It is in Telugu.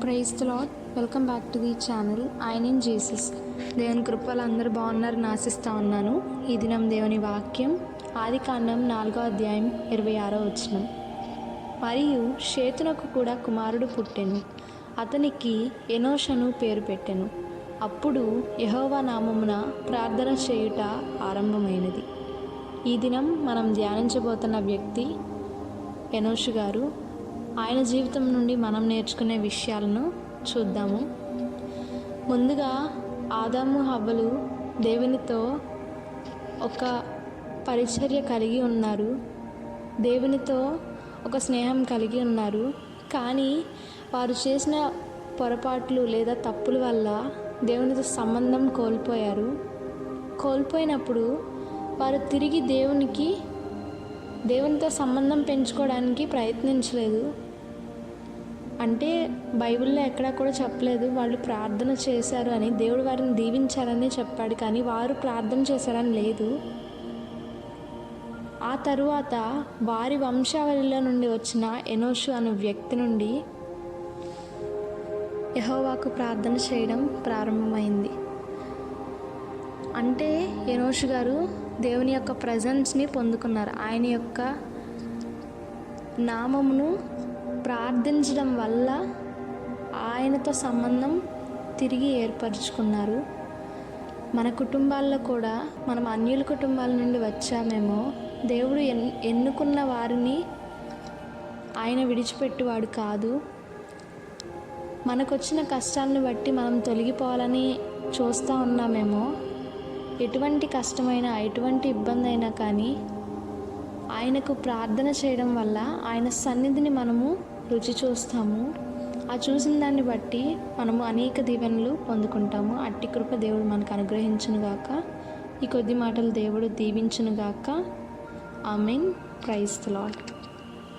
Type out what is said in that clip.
Praise the lord. Welcome back to the channel. I name Jesus. దేవుని కృపలు అందరూ బాగున్నారని ఆశిస్తూ ఉన్నాను. ఈ దినం దేవుని వాక్యం ఆదికాండం 4వ అధ్యాయం 26వ వచనం. మరియు షేతునకు కూడా కుమారుడు పుట్టెను, అతనికి ఎనోషను పేరు పెట్టెను. అప్పుడు యెహోవా నామమున ప్రార్థన చేయుట ఆరంభమైనది. ఈ దినం మనం ధ్యానించబోతున్న వ్యక్తి ఎనోషు గారు. ఆయన జీవితం నుండి మనం నేర్చుకునే విషయాలను చూద్దాము. ముందుగా ఆదాము హవ్వలు దేవునితో ఒక పరిచర్య కలిగి ఉన్నారు, దేవునితో ఒక స్నేహం కలిగి ఉన్నారు. కానీ వారు చేసిన పొరపాట్లు లేదా తప్పుల వల్ల దేవునితో సంబంధం కోల్పోయినప్పుడు వారు తిరిగి దేవునితో సంబంధం పెంచుకోవడానికి ప్రయత్నించలేదు. అంటే బైబిల్లో ఎక్కడా కూడా చెప్పలేదు వాళ్ళు ప్రార్థన చేశారు అని. దేవుడు వారిని దీవించారని చెప్పాడు, కానీ వారు ప్రార్థన చేశారని లేదు. ఆ తరువాత వారి వంశావళిలో నుండి వచ్చిన ఎనోషు అనే వ్యక్తి నుండి యెహోవాకు ప్రార్థన చేయడం ప్రారంభమైంది. అంటే ఎనోషు గారు దేవుని యొక్క ప్రజెన్స్ని పొందుకున్నారు. ఆయన యొక్క నామమును ప్రార్థించడం వల్ల ఆయనతో సంబంధం తిరిగి ఏర్పరచుకున్నారు. మన కుటుంబాల్లో కూడా మనం అన్యుల కుటుంబాల నుండి వచ్చామేమో, దేవుడు ఎన్నుకున్న వారిని ఆయన విడిచిపెట్టువాడు కాదు. మనకొచ్చిన కష్టాలను బట్టి మనం తొలగిపోవాలని చూస్తూ ఉన్నామేమో. ఎటువంటి కష్టమైనా ఎటువంటి ఇబ్బంది అయినా కానీ ఆయనకు ప్రార్థన చేయడం వల్ల ఆయన సన్నిధిని మనము రుచి చూస్తాము. ఆ చూసిన దాన్ని బట్టి మనము అనేక దీవెనలు పొందుకుంటాము. అట్టి కృప దేవుడు మనకు అనుగ్రహించునుగాక. ఈ కొద్ది మాటలు దేవుడు దీవించునుగాక. ఆమేన్. Praise the lord.